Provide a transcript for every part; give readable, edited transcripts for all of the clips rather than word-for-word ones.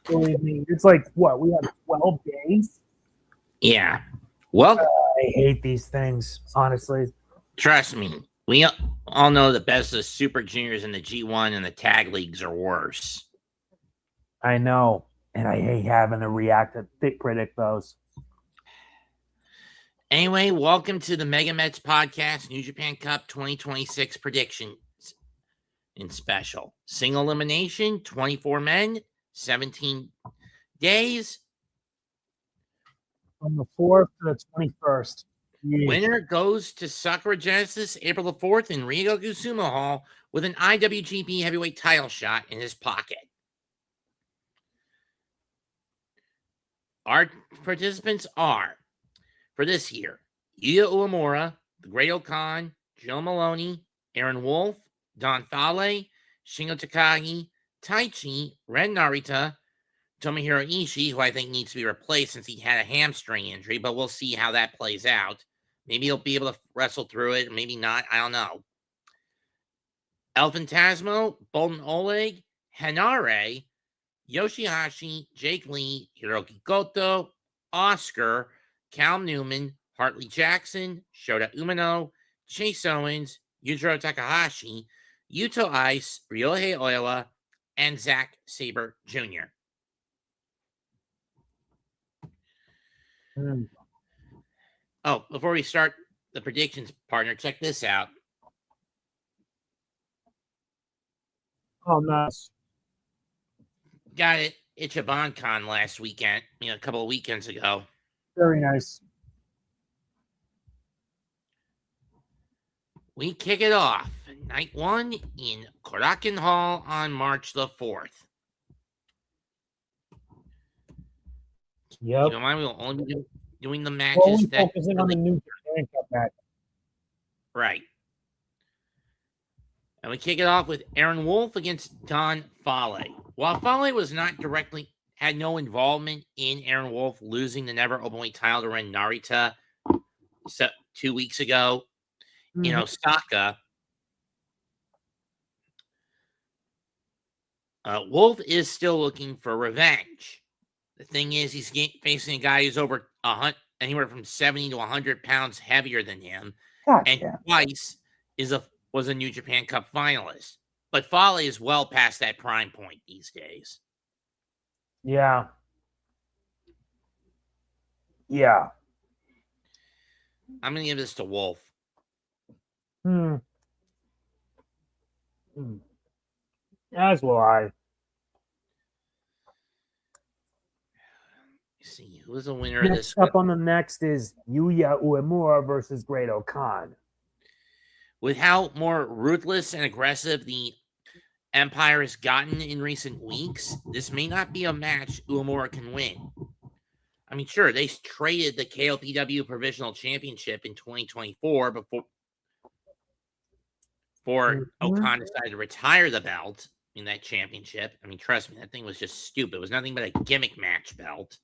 Believe me, it's like, what, we have 12 days? Yeah. Well, I hate these things, honestly. trust me. We all know the best of the Super Juniors and the G1 and the tag leagues are worse. I know, and I hate having to react to predict those. Anyway, welcome to the MegaMets podcast, New Japan Cup 2026 predictions in special. Single elimination, 24 men, 17 days. From the 4th to the 21st. Yeah. Winner goes to Sakura Genesis April the 4th in Ryogoku Sumo Hall with an IWGP heavyweight title shot in his pocket. Our participants are, for this year, Yuya Uemura, The Great Okan, Joe Moloney, Aaron Wolf, Don Fale, Shingo Takagi, TAICHI, Ren Narita, Tomohiro Ishii, who I think needs to be replaced since he had a hamstring injury, but we'll see how that plays out. Maybe he'll be able to wrestle through it, maybe not. I don't know. El Fantasmo, Bolton Oleg, Hanare, Yoshihashi, Jake Lee, Hiroki Goto, Oscar, Cal Newman, Hartley Jackson, Shota Umino, Chase Owens, Yujiro Takahashi, Yuto Ice, Ryohei Oiwa, and Zack Sabre Jr. Oh, before we start the predictions, partner, check this out. Oh, nice. Got it. Ichiban-con last weekend, a couple of weekends ago. Very nice. We kick it off. Night 1 in Korakuen Hall on March the 4th. Yep. Keep in mind, we will only be doing the matches only that focusing on the New Japan Cup match. Right. And we kick it off with Aaron Wolf against Don Fale. While Fale was not had no involvement in Aaron Wolf losing the never openweight title to Ren Narita 2 weeks ago in Osaka, Wolf is still looking for revenge. The thing is, he's facing a guy who's over anywhere from 70 to 100 pounds heavier than him, twice was a New Japan Cup finalist. But Fale is well past that prime point these days. Yeah. Yeah. I'm going to give this to Wolf. As will I. See, who's the winner of this? Next up on the next is Yuya Uemura versus Great Okan. With how more ruthless and aggressive the Empire has gotten in recent weeks, this may not be a match Uemura can win. I mean, sure, they traded the KOPW Provisional Championship in 2024 before Okan decided to retire the belt in that championship. I mean, trust me, that thing was just stupid. It was nothing but a gimmick match belt.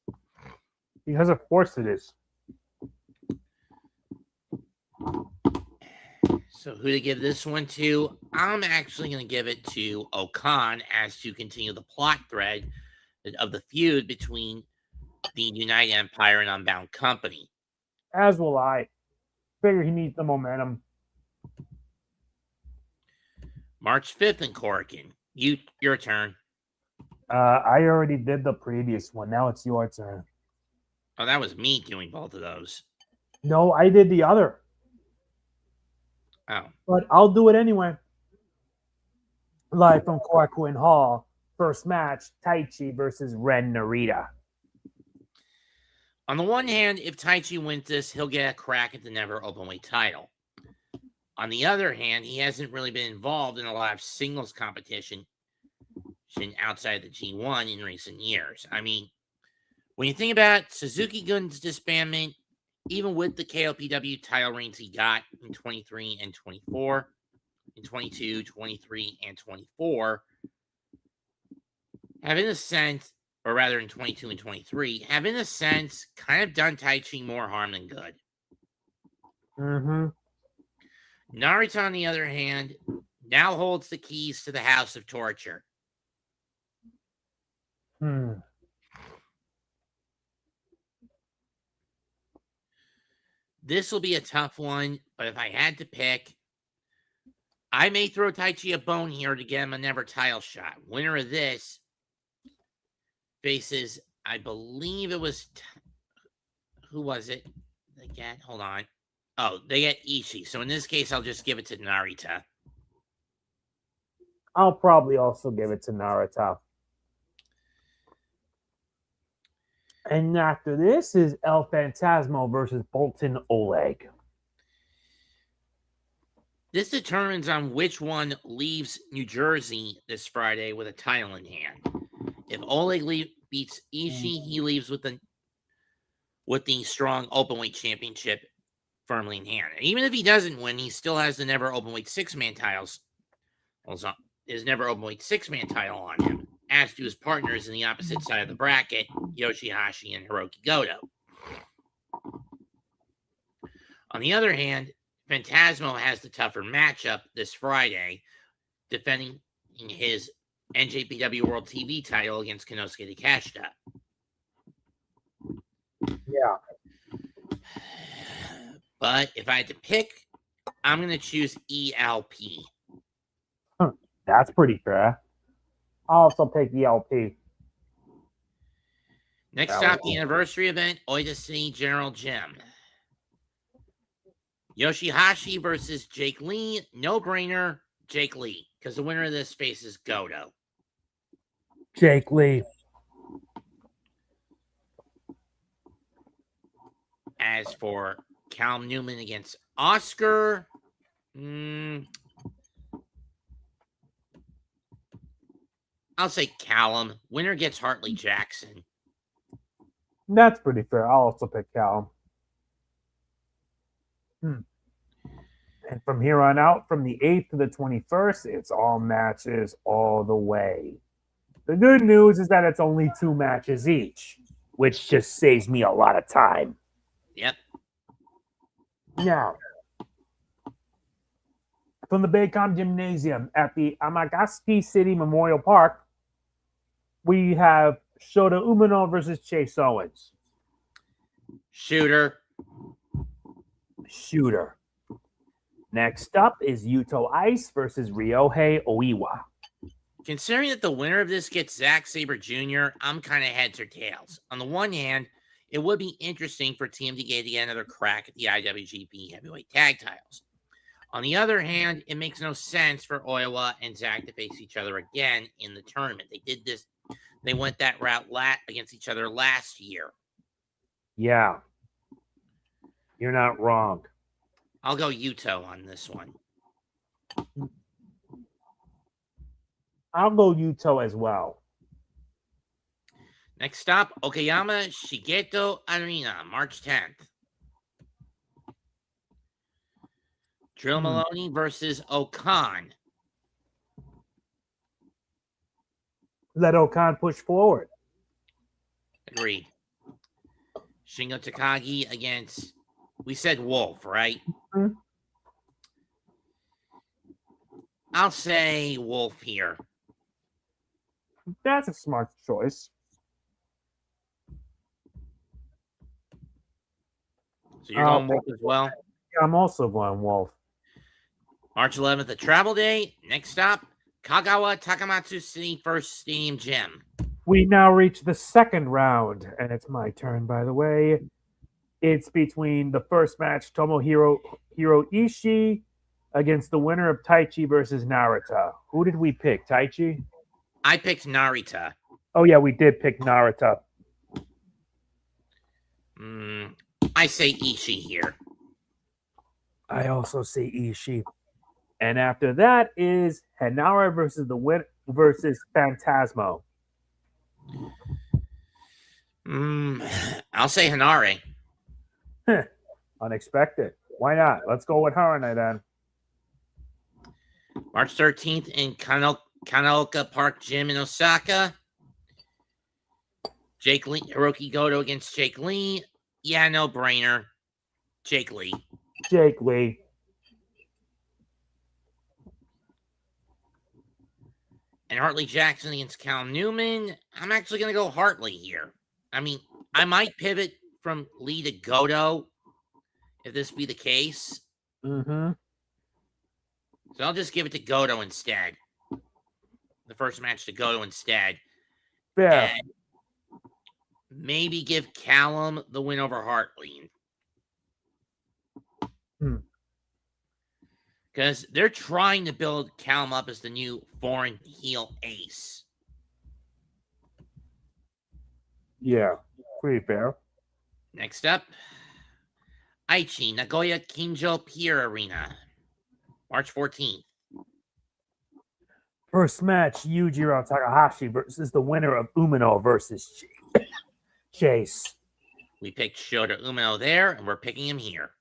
Because of course it is. So who to give this one to? I'm actually going to give it to Okan as to continue the plot thread of the feud between the United Empire and Unbound Company. As will I. Figure he needs the momentum. March 5th in Korakuen. Your turn. I already did the previous one. Now it's your turn. Oh, that was me doing both of those. No, I did the other. Oh. But I'll do it anyway. Live from Korakuen Hall. First match, TAICHI versus Ren Narita. On the one hand, if TAICHI wins this, he'll get a crack at the never openweight title. On the other hand, he hasn't really been involved in a lot of singles competition outside the G1 in recent years. I mean, when you think about Suzuki Gun's disbandment, even with the KOPW title reigns he got in 23 and 24, in 22, 23, and 24, have in a sense, or rather in 22 and 23, have in a sense kind of done TAICHI more harm than good. Narita, on the other hand, now holds the keys to the House of Torture. This will be a tough one, but if I had to pick, I may throw TAICHI a bone here to get him another title shot. Winner of this faces, I believe it was, who was it? They get, hold on. Oh, they get Ishii. So in this case, I'll just give it to Narita. I'll probably also give it to Narita. And after this is El Phantasmo versus Boltin Oleg. This determines on which one leaves New Jersey this Friday with a title in hand. If Oleg beats Ishii, he leaves with the strong Openweight championship firmly in hand. And even if he doesn't win, he still has the never Openweight six-man titles. Also, his never Openweight six-man title on him, as do his partners in the opposite side of the bracket, Yoshihashi and Hiroki Goto. On the other hand, Phantasmo has the tougher matchup this Friday, defending his NJPW World TV title against Konosuke Takeshita. Yeah. But if I had to pick, I'm going to choose ELP. That's pretty fair. I'll also pick ELP. Next stop, the anniversary event, Oita City General Gym. Yoshihashi versus Jake Lee. No brainer, Jake Lee, because the winner of this faces Goto. Jake Lee. As for Callum Newman against Oscar, I'll say Callum. Winner gets Hartley Jackson. That's pretty fair. I'll also pick Callum. And from here on out, from the 8th to the 21st, it's all matches all the way. The good news is that it's only 2 matches each, which just saves me a lot of time. Yep. Now, from the Baycom Gymnasium at the Amagasaki City Memorial Park, we have Shota Umino versus Chase Owens. Shooter. Next up is Yuto Ice versus Ryohei Oiwa. Considering that the winner of this gets Zack Sabre Jr., I'm kind of heads or tails. On the one hand, it would be interesting for TMDK to get another crack at the IWGP Heavyweight Tag Titles. On the other hand, it makes no sense for Oiwa and Zack to face each other again in the tournament. They did this. They went that route against each other last year. Yeah. You're not wrong. I'll go Yuto on this one. I'll go Yuto as well. Next stop, Okayama Shigeto Arena, March 10th. Drilla Moloney versus Okan. Let Okan push forward. Agreed. Shingo Takagi against, we said Wolf, right? Mm-hmm. I'll say Wolf here. That's a smart choice. So you're going Wolf as well? Yeah, I'm also going Wolf. March 11th, the travel day. Next stop, Kagawa Takamatsu City First Stadium Gym. We now reach the second round, and it's my turn, by the way. It's between the first match, Tomohiro Ishii against the winner of TAICHI versus Narita. Who did we pick? TAICHI? I picked Narita. Oh, yeah, we did pick Narita. I say Ishii here. I also say Ishii. And after that is Hanara versus the win versus Phantasmo. I'll say Hanare. Unexpected. Why not? Let's go with Hanare then. March 13th in Kanaoka Park Gym in Osaka. Jake Lee, Hiroki Goto against Jake Lee. Yeah, no brainer. Jake Lee. Jake Lee. And Hartley Jackson against Callum Newman. I'm actually going to go Hartley here. I mean, I might pivot from Lee to Goto if this be the case. Mm-hmm. So I'll just give it to Goto instead. The first match to Goto instead. Fair. And maybe give Callum the win over Hartley. Because they're trying to build Callum up as the new foreign heel ace. Yeah, pretty fair. Next up, Aichi Nagoya Kinjo Pier Arena, March 14th. First match, Yujiro Takahashi versus the winner of Umino versus Chase. We picked Shota Umino there, and we're picking him here.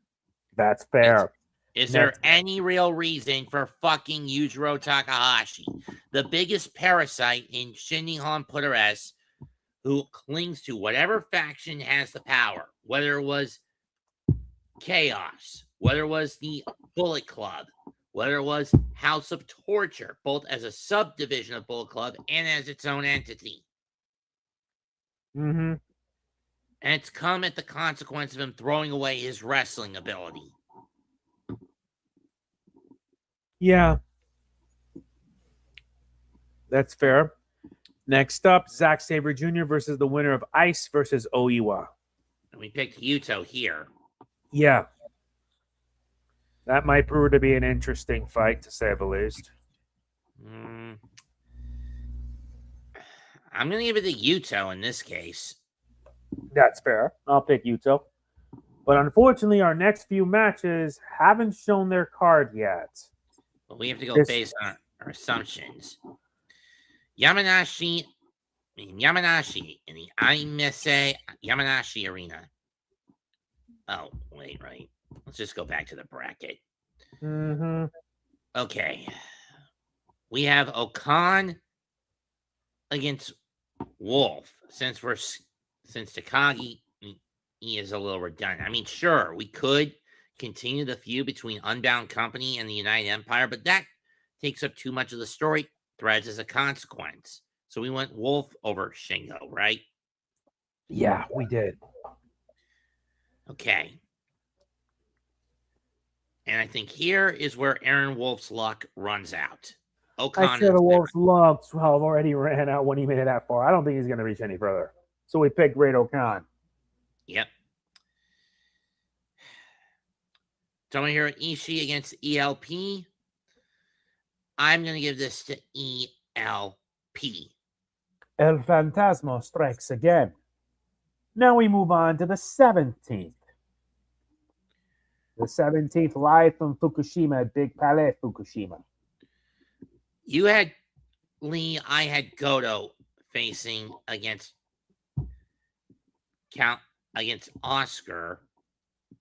That's fair. Is there any real reason for fucking Yujiro Takahashi, the biggest parasite in Shin Nihon Puroresu, who clings to whatever faction has the power, whether it was Chaos, whether it was the Bullet Club, whether it was House of Torture, both as a subdivision of Bullet Club and as its own entity. Mm-hmm. And it's come at the consequence of him throwing away his wrestling ability. Yeah. That's fair. Next up, Zack Sabre Jr. versus the winner of Ice versus Oiwa. And we picked Yuto here. Yeah. That might prove to be an interesting fight, to say the least. I'm going to give it to Yuto in this case. That's fair. I'll pick Yuto. But unfortunately, our next few matches haven't shown their card yet. But we have to go based on our assumptions. Yamanashi in the Aimese Yamanashi Arena. Oh, wait, right. Let's just go back to the bracket. Mm-hmm. Okay. We have Okan against Wolf. Since Takagi he is a little redundant. I mean, sure, we could continue the feud between Unbound Company and the United Empire, but that takes up too much of the story threads as a consequence. So we went Wolf over Shingo, right? Yeah, we did. Okay. And I think here is where Aaron Wolf's luck runs out. I said Wolf's luck already ran out when he made it that far. I don't think he's going to reach any further. So we picked Great Okan. Yep. Tomohiro Ishii against ELP. I'm going to give this to ELP. El Fantasma strikes again. Now we move on to the 17th. The 17th, live from Fukushima at Big Palais, Fukushima. You had Lee, I had Goto facing against Oscar,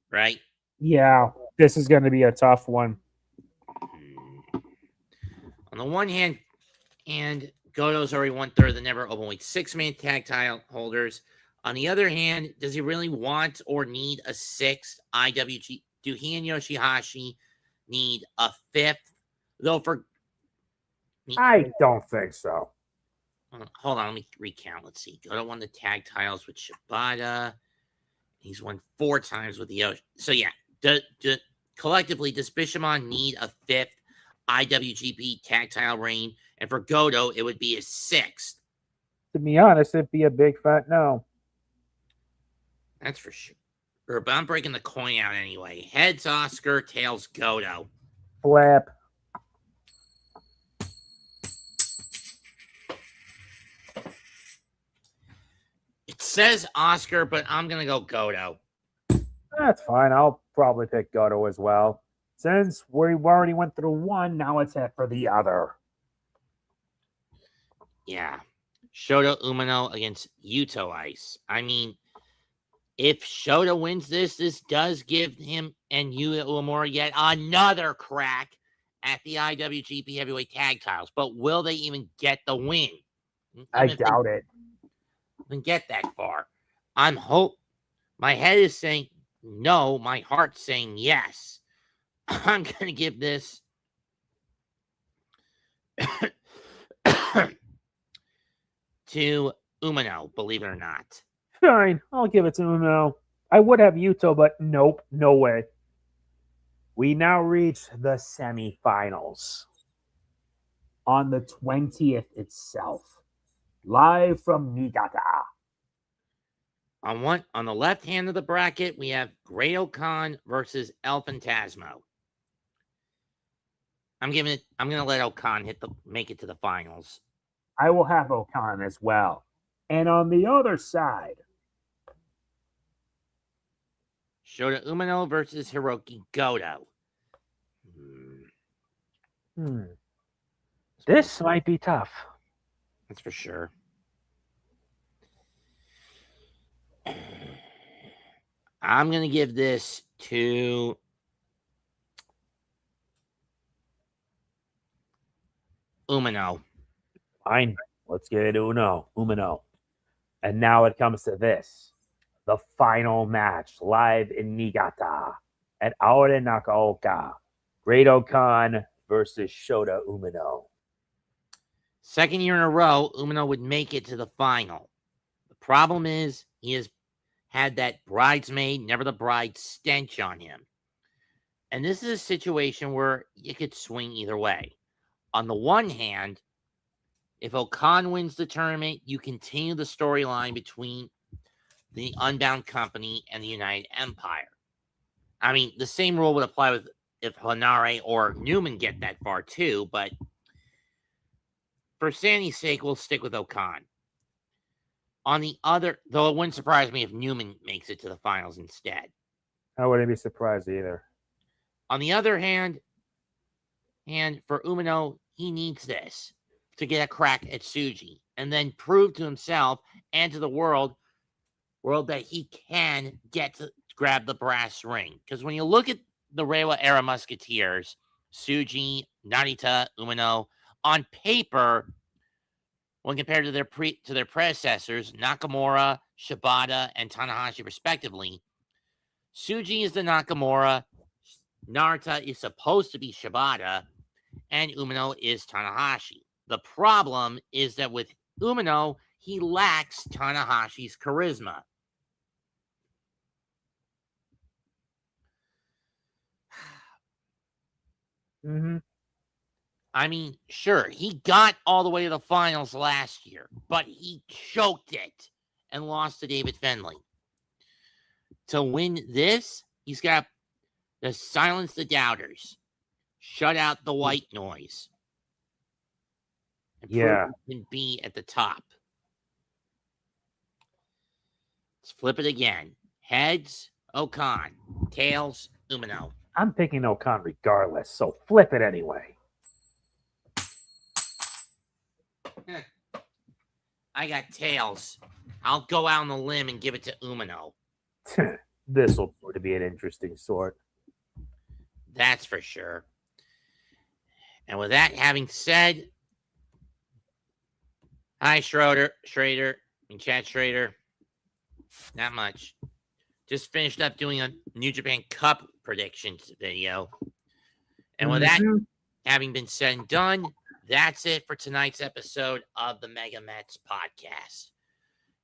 right? Yeah, this is going to be a tough one. On the one hand, and Goto's already 1/3 of the never Openweight 6-man tag title holders. On the other hand, does he really want or need a 6th IWG? Do he and Yoshihashi need a 5th? Though I don't think so. Hold on, let me recount. Let's see. Goto won the tag titles with Shibata. He's won 4 times with Yoshi. So yeah, collectively, does Bishamon need a 5th IWGP tag title reign? And for Goto, it would be his 6th. To be honest, it'd be a big fat no. That's for sure. But I'm breaking the coin out anyway. Heads Oscar, tails Goto. Flip. It says Oscar, but I'm going to go Goto. That's fine. I'll probably pick Goto as well. Since we already went through one, now it's it for the other. Yeah. Shota Umino against Yuto Ice. I mean, if Shota wins this does give him and Yuya Uemura yet another crack at the IWGP Heavyweight Tag Titles. But will they even get the win? I doubt it. Even get that far. My head is saying no. My heart's saying yes. I'm going to give this to Umino, believe it or not. Fine, I'll give it to Umino. I would have Yuto, but nope, no way. We now reach the semifinals. On the 20th itself, live from Niigata. On the left hand of the bracket, we have Great Okan versus El Phantasmo. I'm gonna let Okan make it to the finals. I will have Okan as well. And on the other side, Shota Umino versus Hiroki Goto. This might be tough. That's for sure. I'm going to give this to Umino. Fine. Let's give it to Umino. And now it comes to this. The final match live in Niigata at Aore Nakaoka. Great Okan versus Shota Umino. Second year in a row, Umino would make it to the final. The problem is he has had that bridesmaid, never the bride stench on him. And this is a situation where it could swing either way. On the one hand, if Okan wins the tournament, you continue the storyline between the Unbound Company and the United Empire. I mean, the same rule would apply with if Hanare or Newman get that far too, but for sanity's sake, we'll stick with Okan. On the other, though it wouldn't surprise me if Newman makes it to the finals instead. I wouldn't be surprised either. On the other hand, and for Umino, he needs this to get a crack at Tsuji and then prove to himself and to the world that he can get to grab the brass ring. Because when you look at the Reiwa era Musketeers, Tsuji, Narita, Umino, on paper, when compared to their predecessors, Nakamura, Shibata, and Tanahashi, respectively, Tsuji is the Nakamura, Narita is supposed to be Shibata, and Umino is Tanahashi. The problem is that with Umino, he lacks Tanahashi's charisma. I mean, sure, he got all the way to the finals last year, but he choked it and lost to David Finlay. To win this, he's got to silence the doubters, shut out the white noise, and prove he can be at the top. Let's flip it again. Heads, Okan. Tails, Umino. I'm picking Okan regardless, so flip it anyway. I got tails. I'll go out on the limb and give it to Umino. This will prove to be an interesting sort. That's for sure. And with that having said, hi, Chad Schrader. Not much. Just finished up doing a New Japan Cup predictions video. And with that having been said and done, that's it for tonight's episode of the MegaMets podcast.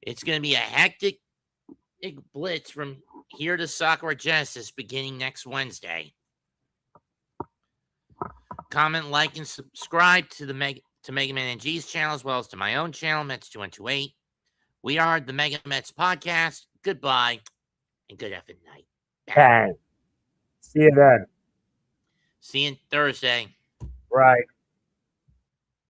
It's going to be a hectic blitz from here to Sakura Genesis beginning next Wednesday. Comment, like, and subscribe to the MegaMan and G's channel, as well as to my own channel, Mets2128. We are the MegaMets podcast. Goodbye and good effing night. Bang. See you then. See you Thursday. Right.